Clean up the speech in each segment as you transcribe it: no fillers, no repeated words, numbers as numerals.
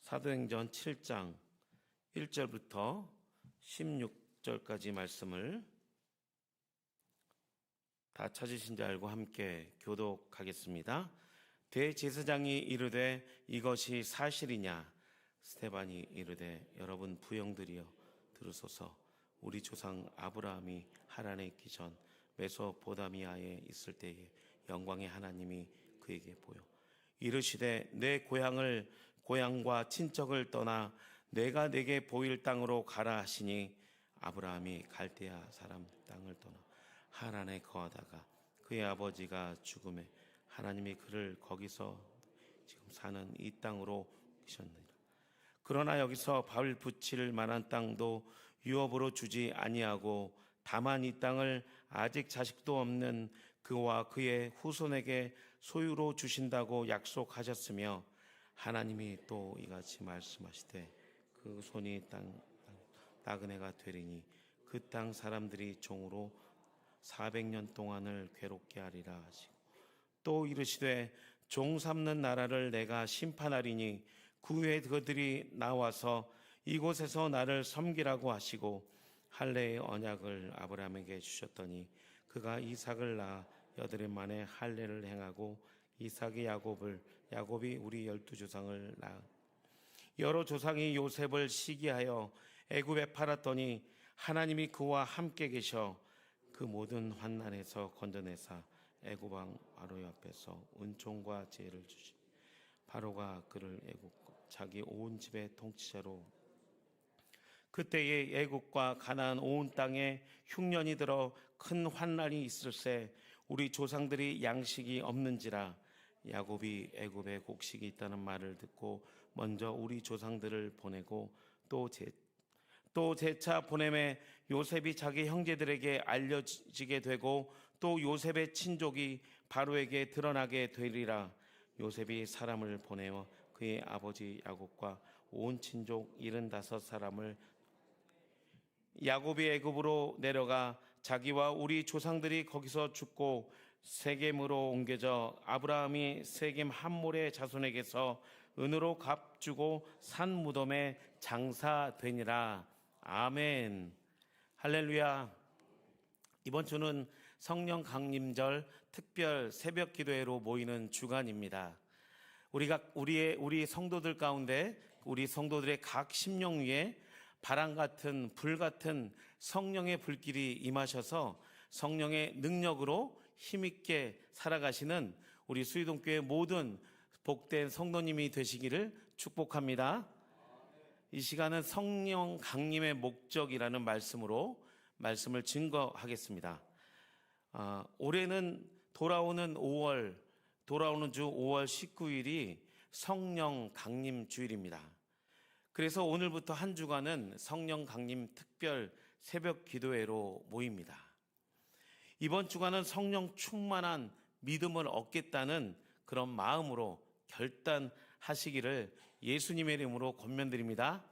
사도행전 7장 1절부터 16절까지 말씀을 다 찾으신 줄 알고 함께 교독하겠습니다. 대제사장이 이르되 이것이 사실이냐? 스데반이 이르되 여러분 부형들이여 들으소서. 우리 조상 아브라함이 하란에 있기 전 메소포다미아에 있을 때에 영광의 하나님이 그에게 보여 이르시되 내 고향과 친척을 떠나 내가 내게 보일 땅으로 가라 하시니 아브라함이 갈대아 사람 땅을 떠나 하란에 거하다가 그의 아버지가 죽음에 하나님이 그를 거기서 지금 사는 이 땅으로 옮기셨느니라. 그러나 여기서 발 붙일 만한 땅도 유업으로 주지 아니하고 다만 이 땅을 아직 자식도 없는 그와 그의 후손에게 소유로 주신다고 약속하셨으며 하나님이 또 이같이 말씀하시되 그 손이 나그네가 되리니 그 땅 사람들이 종으로 400년 동안을 괴롭게 하리라 하시고 또 이르시되 종 삼는 나라를 내가 심판하리니 그 후에 그들이 나와서 이곳에서 나를 섬기라고 하시고 할례의 언약을 아브라함에게 주셨더니 그가 이삭을 낳아 8해 만에 할례를 행하고 이삭이 야곱이 우리 12조상을 낳아 여러 조상이 요셉을 시기하여 애굽에 팔았더니 하나님이 그와 함께 계셔 그 모든 환난에서 건져내사 애굽 왕 바로의 앞에서 은총과 지혜를 주시 바로가 그를 애굽 자기 온 집의 통치자로 그때에 애굽과 가나안 온 땅에 흉년이 들어 큰 환난이 있을세 우리 조상들이 양식이 없는지라 야곱이 애굽에 곡식이 있다는 말을 듣고 먼저 우리 조상들을 보내고 또 재차 보냄에 요셉이 자기 형제들에게 알려지게 되고 또 요셉의 친족이 바로에게 드러나게 되리라. 요셉이 사람을 보내어 그의 아버지 야곱과 온 친족 75사람을 야곱이 애굽으로 내려가 자기와 우리 조상들이 거기서 죽고 세겜으로 옮겨져 아브라함이 세겜 함몰의 자손에게서 은으로 값주고 산 무덤에 장사되니라. 아멘. 할렐루야. 이번 주는 성령 강림절 특별 새벽 기도회로 모이는 주간입니다. 우리 성도들 가운데 우리 성도들의 각 심령 위에 바람 같은 불 같은 성령의 불길이 임하셔서 성령의 능력으로 힘있게 살아가시는 우리 수의동교회 모든 복된 성도님이 되시기를 축복합니다. 이 시간은 성령 강림의 목적이라는 말씀으로 말씀을 증거하겠습니다. 올해는 돌아오는 주 5월 19일이 성령 강림 주일입니다. 그래서 오늘부터 한 주간은 성령 강림 특별 새벽 기도회로 모입니다. 이번 주간은 성령 충만한 믿음을 얻겠다는 그런 마음으로 결단하시기를 예수님의 이름으로 권면드립니다.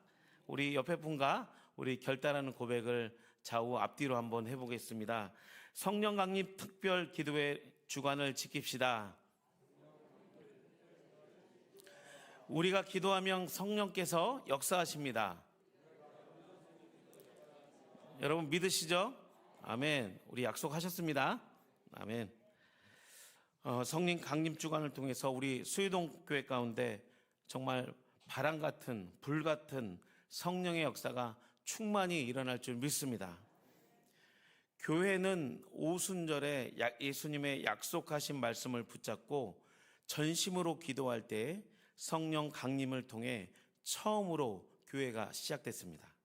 우리 옆에 분과 우리 결단하는 고백을 좌우 앞뒤로 한번 해보겠습니다. 성령 강림 특별 기도회 주간을 지킵시다. 우리가 기도하면 성령께서 역사하십니다. 여러분 믿으시죠? 아멘. 우리 약속하셨습니다. 아멘. 성령 강림 주간을 통해서 우리 수유동 교회 가운데 정말 바람 같은 불 같은 성령의 역사가 충만히 일어날 줄 믿습니다. 교회는 오순절에 예수님의 약속하신 말씀을 붙잡고 전심으로 기도할 때 성령 강림을 통해 처음으로 교회가 시작됐습니다.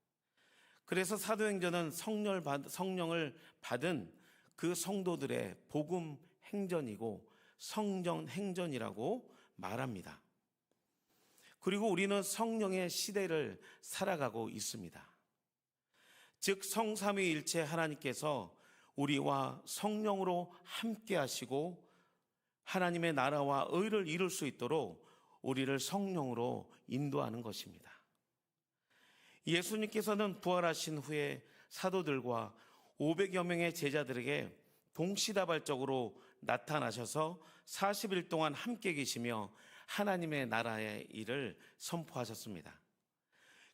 그래서 사도행전은 성령을 받은 그 성도들의 복음 행전이고 성전 행전이라고 말합니다. 그리고 우리는 성령의 시대를 살아가고 있습니다. 즉 성삼위일체 하나님께서 우리와 성령으로 함께 하시고 하나님의 나라와 의를 이룰 수 있도록 우리를 성령으로 인도하는 것입니다. 예수님께서는 부활하신 후에 사도들과 500여 명의 제자들에게 동시다발적으로 나타나셔서 40일 동안 함께 계시며 하나님의 나라의 일을 선포하셨습니다.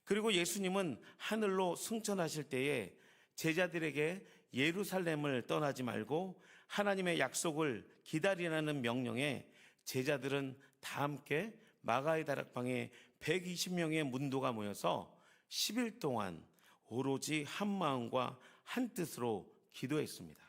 그리고 예수님은 하늘로 승천하실 때에 제자들에게 예루살렘을 떠나지 말고 하나님의 약속을 기다리라는 명령에 제자들은 다 함께 마가의 다락방에 120명의 문도가 모여서 10일 동안 오로지 한 마음과 한 뜻으로 기도했습니다.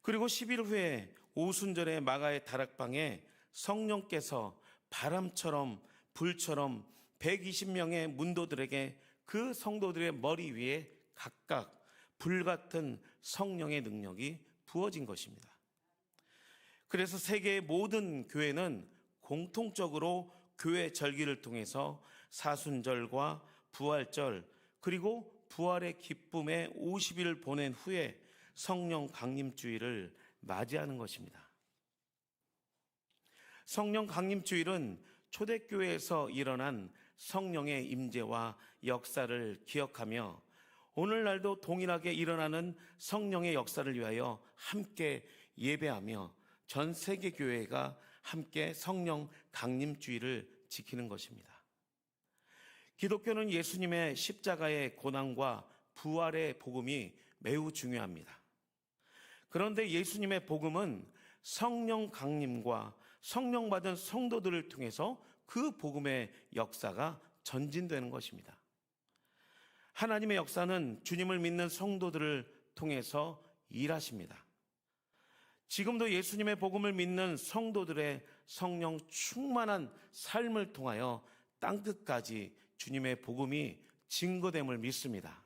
그리고 10일 후에 오순절에 마가의 다락방에 성령께서 바람처럼 불처럼 120명의 문도들에게 그 성도들의 머리 위에 각각 불같은 성령의 능력이 부어진 것입니다. 그래서 세계의 모든 교회는 공통적으로 교회 절기를 통해서 사순절과 부활절 그리고 부활의 기쁨의 50일을 보낸 후에 성령 강림주일을 맞이하는 것입니다. 성령 강림주일은 초대교회에서 일어난 성령의 임재와 역사를 기억하며 오늘날도 동일하게 일어나는 성령의 역사를 위하여 함께 예배하며 전 세계 교회가 함께 성령 강림주일을 지키는 것입니다. 기독교는 예수님의 십자가의 고난과 부활의 복음이 매우 중요합니다. 그런데 예수님의 복음은 성령 강림과 성령 받은 성도들을 통해서 그 복음의 역사가 전진되는 것입니다. 하나님의 역사는 주님을 믿는 성도들을 통해서 일하십니다. 지금도 예수님의 복음을 믿는 성도들의 성령 충만한 삶을 통하여 땅끝까지 주님의 복음이 증거됨을 믿습니다.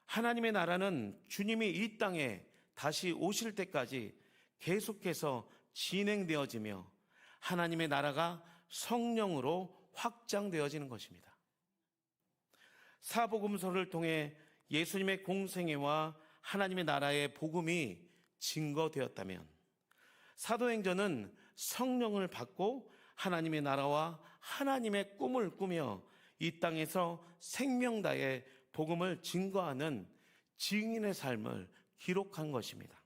하나님의 나라는 주님이 이 땅에 다시 오실 때까지 계속해서 진행되어지며 하나님의 나라가 성령으로 확장되어지는 것입니다. 사복음서를 통해 예수님의 공생애와 하나님의 나라의 복음이 증거되었다면 사도행전은 성령을 받고 하나님의 나라와 하나님의 꿈을 꾸며 이 땅에서 생명다의 복음을 증거하는 증인의 삶을 기록한 것입니다.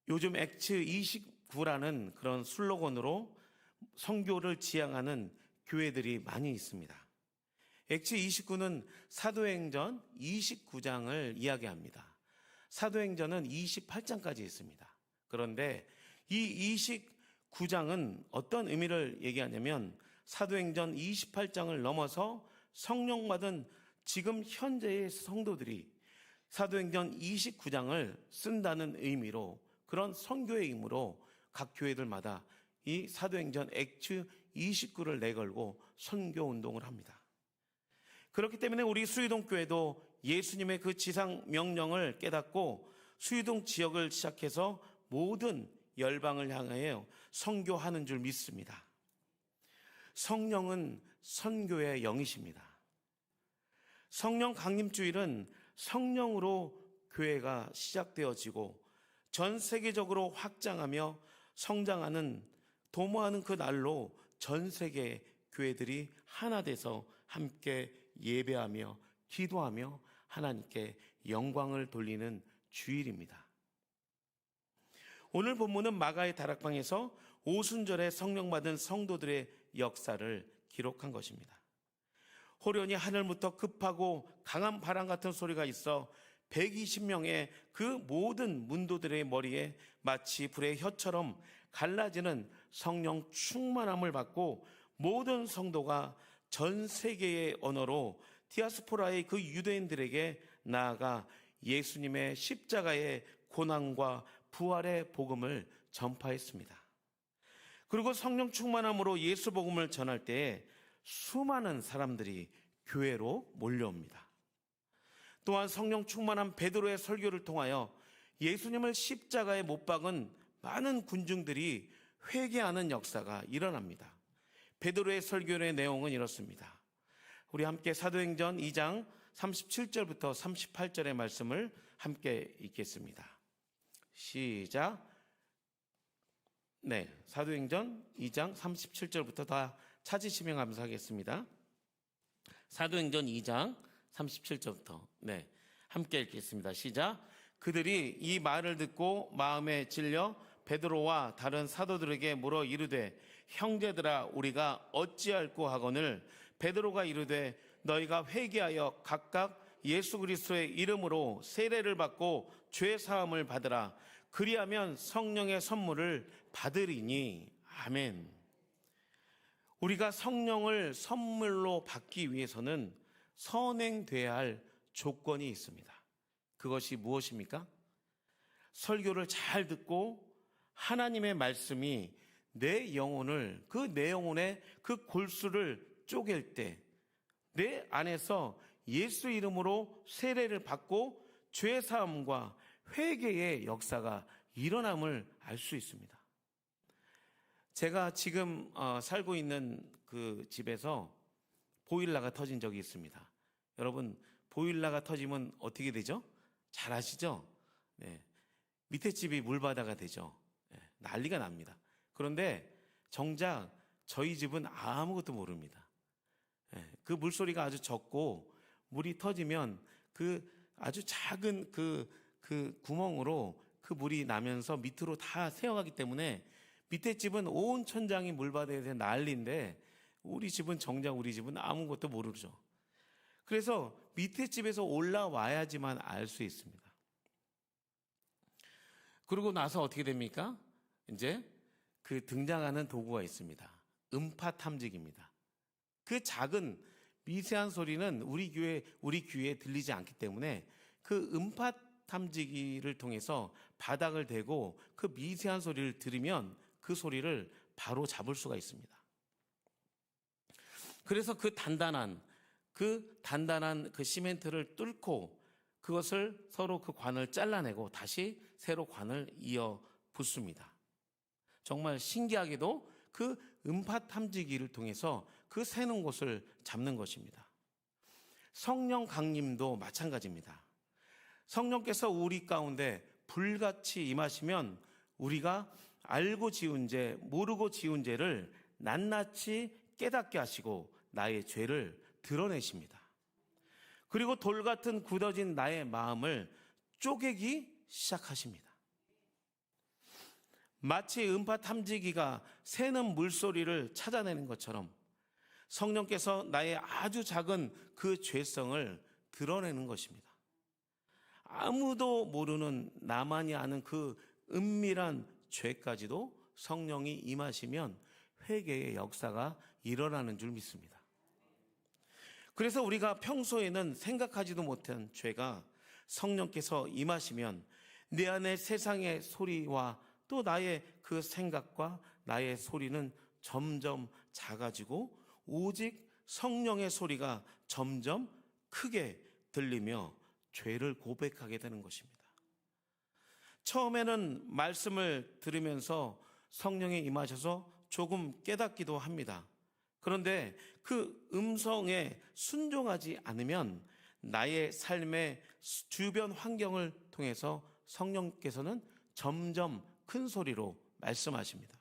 요즘 액츠 29라는 그런 슬로건으로 선교를 지향하는 교회들이 많이 있습니다. 액츠 29는 사도행전 29장을 이야기합니다. 사도행전은 28장까지 있습니다. 그런데 이 29장은 어떤 의미를 얘기하냐면 사도행전 28장을 넘어서 성령 받은 지금 현재의 성도들이 사도행전 29장을 쓴다는 의미로 그런 선교의 의미로 각 교회들마다 이 사도행전 액츠 29를 내걸고 선교 운동을 합니다. 그렇기 때문에 우리 수유동 교회도 예수님의 그 지상 명령을 깨닫고 수유동 지역을 시작해서 모든 열방을 향하여 선교하는 줄 믿습니다. 성령은 선교의 영이십니다. 성령 강림주일은 성령으로 교회가 시작되어지고 전 세계적으로 확장하며 성장하는 도모하는 그 날로 전 세계 교회들이 하나 돼서 함께 예배하며 기도하며 하나님께 영광을 돌리는 주일입니다. 오늘 본문은 마가의 다락방에서 오순절에 성령 받은 성도들의 역사를 기록한 것입니다. 호련히 하늘부터 급하고 강한 바람 같은 소리가 있어 120명의 그 모든 문도들의 머리에 마치 불의 혀처럼 갈라지는 성령 충만함을 받고 모든 성도가 전 세계의 언어로 디아스포라의 그 유대인들에게 나아가 예수님의 십자가의 고난과 부활의 복음을 전파했습니다. 그리고 성령 충만함으로 예수 복음을 전할 때에 수많은 사람들이 교회로 몰려옵니다. 또한 성령 충만한 베드로의 설교를 통하여 예수님을 십자가에 못 박은 많은 군중들이 회개하는 역사가 일어납니다. 베드로의 설교의 내용은 이렇습니다. 우리 함께 사도행전 2장 37절부터 38절의 말씀을 함께 읽겠습니다. 시작. 네, 사도행전 2장 37절부터 다 찾으시면 감사하겠습니다. 사도행전 2장 37절부터 네, 함께 읽겠습니다. 시작. 그들이 이 말을 듣고 마음에 찔려 베드로와 다른 사도들에게 물어 이르되 형제들아 우리가 어찌할꼬 하거늘 베드로가 이르되 너희가 회개하여 각각 예수 그리스도의 이름으로 세례를 받고 죄 사함을 받으라. 그리하면 성령의 선물을 받으리니. 아멘. 우리가 성령을 선물로 받기 위해서는 선행돼야 할 조건이 있습니다. 그것이 무엇입니까? 설교를 잘 듣고 하나님의 말씀이 내 영혼을, 내 영혼의 그 골수를 쪼갤 때 내 안에서 예수 이름으로 세례를 받고 죄 사함과 회개의 역사가 일어남을 알 수 있습니다. 제가 지금 살고 있는 그 집에서 보일러가 터진 적이 있습니다. 여러분, 보일러가 터지면 어떻게 되죠? 잘 아시죠? 네. 밑에 집이 물바다가 되죠. 네. 난리가 납니다. 그런데 정작 저희 집은 아무것도 모릅니다. 네. 그 물소리가 아주 적고 물이 터지면 그 아주 작은 그 구멍으로 그 물이 나면서 밑으로 다 새어가기 때문에 밑에 집은 온 천장이 물바다에서 난리인데 우리 집은 아무것도 모르죠. 그래서 밑에 집에서 올라와야지만 알 수 있습니다. 그러고 나서 어떻게 됩니까? 이제 그 등장하는 도구가 있습니다. 음파 탐지기입니다. 그 작은 미세한 소리는 우리 귀에 들리지 않기 때문에 그 음파 탐지기를 통해서 바닥을 대고 그 미세한 소리를 들으면 그 소리를 바로 잡을 수가 있습니다. 그래서 그 단단한 그 시멘트를 뚫고 그것을 서로 그 관을 잘라내고 다시 새로 관을 이어 붓습니다. 정말 신기하게도 그 음파 탐지기를 통해서 그 새는 곳을 잡는 것입니다. 성령 강림도 마찬가지입니다. 성령께서 우리 가운데 불같이 임하시면 우리가 알고 지은 죄, 모르고 지은 죄를 낱낱이 깨닫게 하시고 나의 죄를 드러내십니다. 그리고 돌 같은 굳어진 나의 마음을 쪼개기 시작하십니다. 마치 음파 탐지기가 새는 물소리를 찾아내는 것처럼 성령께서 나의 아주 작은 그 죄성을 드러내는 것입니다. 아무도 모르는 나만이 아는 그 은밀한 죄까지도 성령이 임하시면 회개의 역사가 일어나는 줄 믿습니다. 그래서 우리가 평소에는 생각하지도 못한 죄가 성령께서 임하시면 내 안에 세상의 소리와 또 나의 그 생각과 나의 소리는 점점 작아지고 오직 성령의 소리가 점점 크게 들리며 죄를 고백하게 되는 것입니다. 처음에는 말씀을 들으면서 성령이 임하셔서 조금 깨닫기도 합니다. 그런데 그 음성에 순종하지 않으면 나의 삶의 주변 환경을 통해서 성령께서는 점점 큰 소리로 말씀하십니다.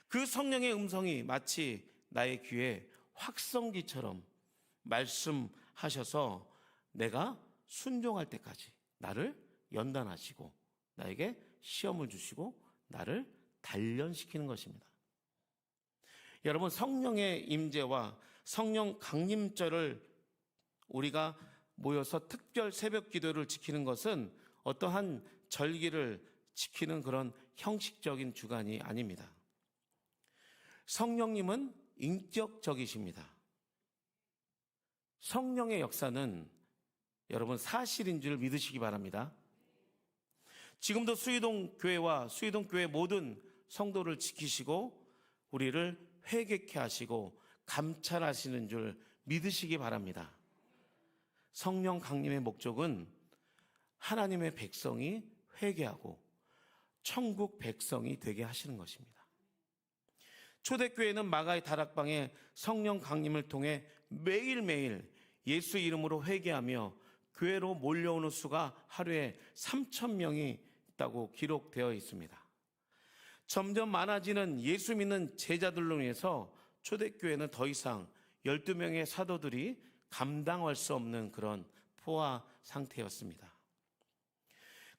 그 성령의 음성이 마치 나의 귀에 확성기처럼 말씀하셔서 내가 순종할 때까지 나를 연단하시고 나에게 시험을 주시고 나를 단련시키는 것입니다. 여러분, 성령의 임재와 성령 강림절을 우리가 모여서 특별 새벽 기도를 지키는 것은 어떠한 절기를 지키는 그런 형식적인 주간이 아닙니다. 성령님은 인격적이십니다. 성령의 역사는 여러분 사실인 줄 믿으시기 바랍니다. 지금도 수유동 교회와 수유동 교회 모든 성도를 지키시고 우리를 회개케 하시고 감찰하시는 줄 믿으시기 바랍니다. 성령 강림의 목적은 하나님의 백성이 회개하고 천국 백성이 되게 하시는 것입니다. 초대교회는 마가의 다락방에 성령 강림을 통해 매일매일 예수 이름으로 회개하며 교회로 몰려오는 수가 하루에 3,000명이 있다고 기록되어 있습니다. 점점 많아지는 예수 믿는 제자들로 인해서 초대교회는 더 이상 12명의 사도들이 감당할 수 없는 그런 포화 상태였습니다.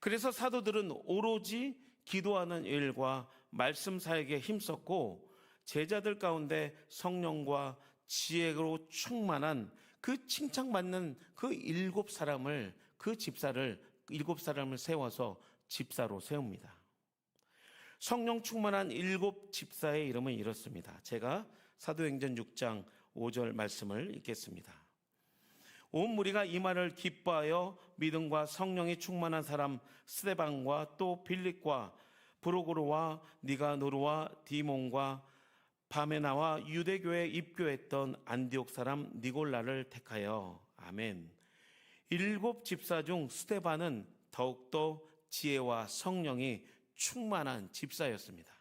그래서 사도들은 오로지 기도하는 일과 말씀 사역에 힘썼고 제자들 가운데 성령과 지혜로 충만한 그 칭찬받는 그 일곱 사람을 세워서 집사로 세웁니다. 성령 충만한 일곱 집사의 이름은 이렇습니다. 제가 사도행전 6장 5절 말씀을 읽겠습니다. 온 무리가 이 말을 기뻐하여 믿음과 성령이 충만한 사람 스데반과 또 빌립과 브로고로와 니가노르와 디몬과 바메나와 유대교에 입교했던 안디옥 사람 니골라를 택하여. 아멘. 일곱 집사 중 스데반은 더욱더 지혜와 성령이 충만한 집사였습니다.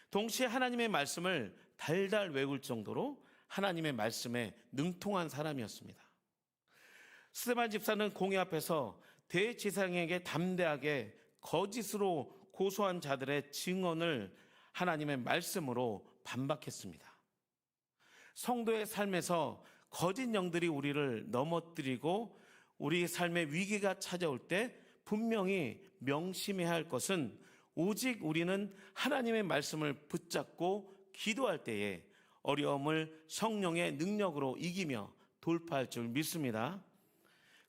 동시에 하나님의 말씀을 달달 외울 정도로 하나님의 말씀에 능통한 사람이었습니다. 스데반 집사는 공회 앞에서 대제사장에게 담대하게 거짓으로 고소한 자들의 증언을 하나님의 말씀으로 반박했습니다. 성도의 삶에서 거짓 영들이 우리를 넘어뜨리고 우리 삶의 위기가 찾아올 때 분명히 명심해야 할 것은 오직 우리는 하나님의 말씀을 붙잡고 기도할 때에 어려움을 성령의 능력으로 이기며 돌파할 줄 믿습니다.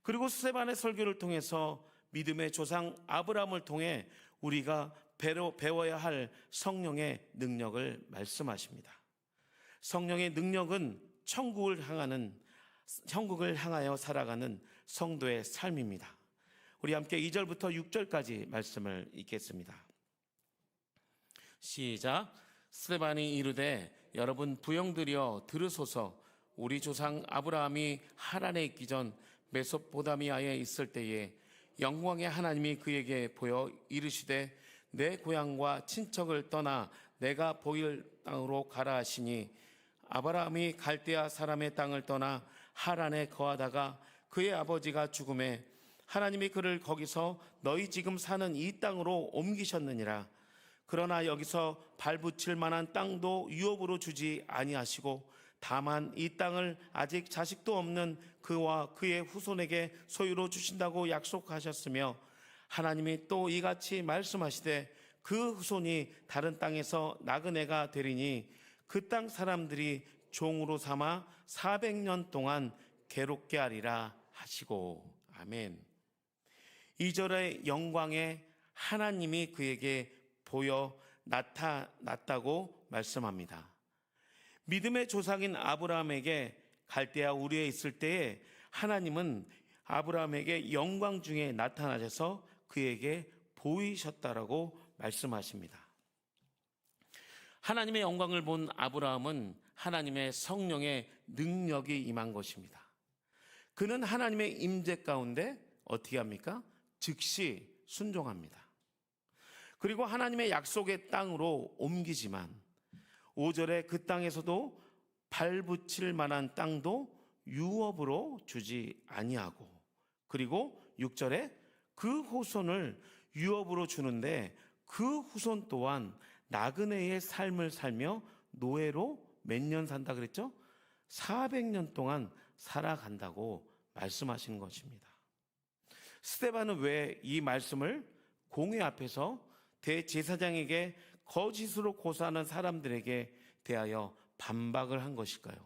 그리고 스데반의 설교를 통해서 믿음의 조상 아브라함을 통해 우리가 배워야 할 성령의 능력을 말씀하십니다. 성령의 능력은 천국을 향하여 살아가는 성도의 삶입니다. 우리 함께 2절부터 6절까지 말씀을 읽겠습니다. 시작. 스데반이 이르되 여러분 부형들이여 들으소서. 우리 조상 아브라함이 하란에 있기 전 메소포타미아에 있을 때에 영광의 하나님이 그에게 보여 이르시되 내 고향과 친척을 떠나 내가 보일 땅으로 가라 하시니 아브라함이 갈대아 사람의 땅을 떠나 하란에 거하다가 그의 아버지가 죽음에 하나님이 그를 거기서 너희 지금 사는 이 땅으로 옮기셨느니라. 그러나 여기서 발붙일 만한 땅도 유업으로 주지 아니하시고 다만 이 땅을 아직 자식도 없는 그와 그의 후손에게 소유로 주신다고 약속하셨으며 하나님이 또 이같이 말씀하시되 그 후손이 다른 땅에서 나그네가 되리니 그 땅 사람들이 종으로 삼아 400년 동안 괴롭게 하리라 하시고. 아멘. 2절의 영광에 하나님이 그에게 보여 나타났다고 말씀합니다. 믿음의 조상인 아브라함에게 갈대아 우르에 있을 때에 하나님은 아브라함에게 영광 중에 나타나셔서 그에게 보이셨다라고 말씀하십니다. 하나님의 영광을 본 아브라함은 하나님의 성령의 능력이 임한 것입니다. 그는 하나님의 임재 가운데 어떻게 합니까? 즉시 순종합니다. 그리고 하나님의 약속의 땅으로 옮기지만 5절에 그 땅에서도 발붙일 만한 땅도 유업으로 주지 아니하고, 그리고 6절에 그 후손을 유업으로 주는데 그 후손 또한 나그네의 삶을 살며 노예로 몇 년 산다 그랬죠? 400년 동안 살아간다고 말씀하시는 것입니다. 스데반은 왜 이 말씀을 공회 앞에서 대제사장에게 거짓으로 고소하는 사람들에게 대하여 반박을 한 것일까요?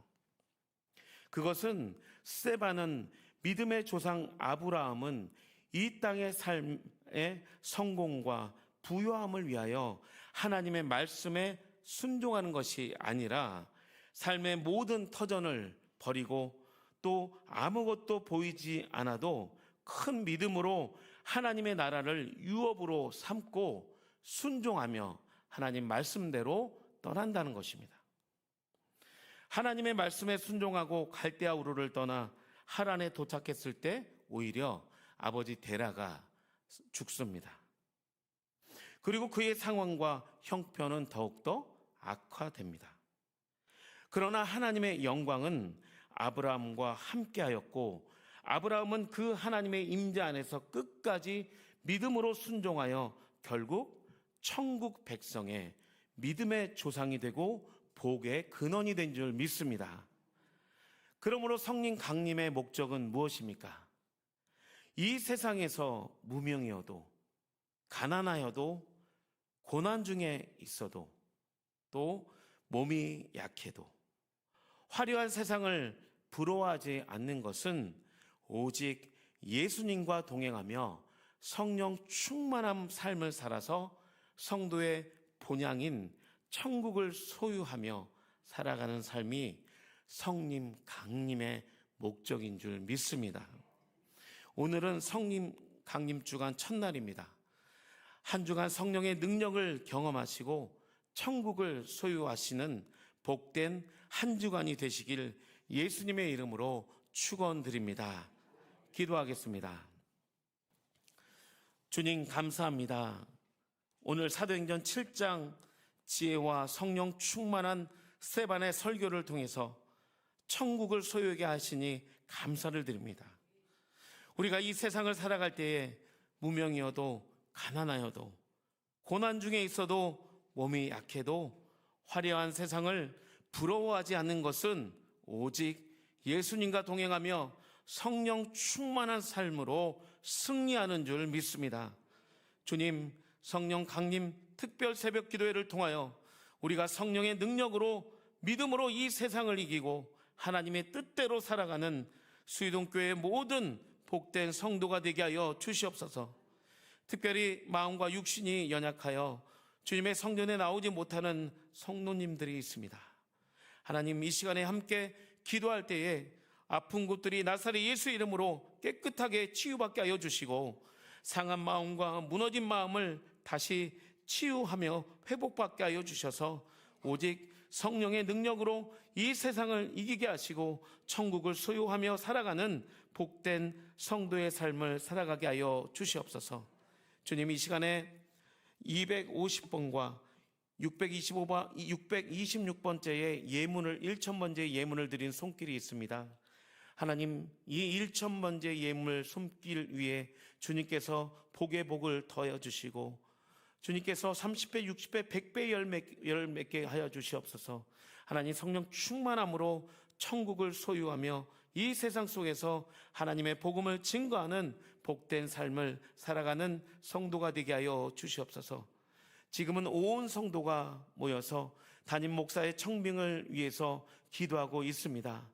그것은 스데반은 믿음의 조상 아브라함은 이 땅의 삶의 성공과 부요함을 위하여 하나님의 말씀에 순종하는 것이 아니라 삶의 모든 터전을 버리고 또 아무것도 보이지 않아도 큰 믿음으로 하나님의 나라를 유업으로 삼고 순종하며 하나님 말씀대로 떠난다는 것입니다. 하나님의 말씀에 순종하고 갈대아 우르를 떠나 하란에 도착했을 때 오히려 아버지 데라가 죽습니다. 그리고 그의 상황과 형편은 더욱더 악화됩니다. 그러나 하나님의 영광은 아브라함과 함께하였고 아브라함은 그 하나님의 임재 안에서 끝까지 믿음으로 순종하여 결국 천국 백성의 믿음의 조상이 되고 복의 근원이 된 줄 믿습니다. 그러므로 성령 강림의 목적은 무엇입니까? 이 세상에서 무명이어도 가난하여도 고난 중에 있어도 또 몸이 약해도 화려한 세상을 부러워하지 않는 것은 오직 예수님과 동행하며 성령 충만한 삶을 살아서 성도의 본향인 천국을 소유하며 살아가는 삶이 성림 강림의 목적인 줄 믿습니다. 오늘은 성림 강림 주간 첫날입니다. 한 주간 성령의 능력을 경험하시고 천국을 소유하시는 복된 한 주간이 되시길 예수님의 이름으로 축원드립니다. 기도하겠습니다. 주님 감사합니다. 오늘 사도행전 7장 지혜와 성령 충만한 스데반의 설교를 통해서 천국을 소유하게 하시니 감사를 드립니다. 우리가 이 세상을 살아갈 때에 무명이어도 가난하여도 고난 중에 있어도 몸이 약해도 화려한 세상을 부러워하지 않는 것은 오직 예수님과 동행하며 성령 충만한 삶으로 승리하는 줄 믿습니다. 주님, 성령 강림 특별 새벽 기도회를 통하여 우리가 성령의 능력으로 믿음으로 이 세상을 이기고 하나님의 뜻대로 살아가는 수의동교회의 모든 복된 성도가 되게 하여 주시옵소서. 특별히 마음과 육신이 연약하여 주님의 성전에 나오지 못하는 성도님들이 있습니다. 하나님, 이 시간에 함께 기도할 때에 아픈 곳들이 나사렛 예수 이름으로 깨끗하게 치유받게 하여 주시고 상한 마음과 무너진 마음을 다시 치유하며 회복받게 하여 주셔서 오직 성령의 능력으로 이 세상을 이기게 하시고 천국을 소유하며 살아가는 복된 성도의 삶을 살아가게 하여 주시옵소서. 주님, 이 시간에 250번과 626번째의 예문을 1000번째의 예문을 드린 손길이 있습니다. 하나님, 이 1000번째 예물 손길 위에 주님께서 복의 복을 더해 주시고 주님께서 30배, 60배, 100배 열 맺게 하여 주시옵소서. 하나님, 성령 충만함으로 천국을 소유하며 이 세상 속에서 하나님의 복음을 증거하는 복된 삶을 살아가는 성도가 되게 하여 주시옵소서. 지금은 온 성도가 모여서 담임 목사의 청빙을 위해서 기도하고 있습니다.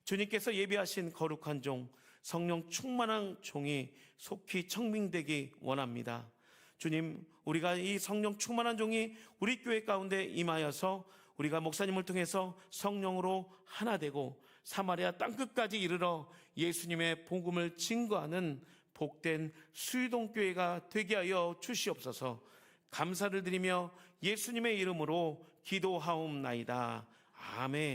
주님께서 예비하신 거룩한 종, 성령 충만한 종이 속히 청빙되기 원합니다. 주님, 우리가 이 성령 충만한 종이 우리 교회 가운데 임하여서 우리가 목사님을 통해서 성령으로 하나 되고 사마리아 땅끝까지 이르러 예수님의 복음을 증거하는 복된 수의동교회가 되게 하여 주시옵소서. 감사를 드리며 예수님의 이름으로 기도하옵나이다. 아멘.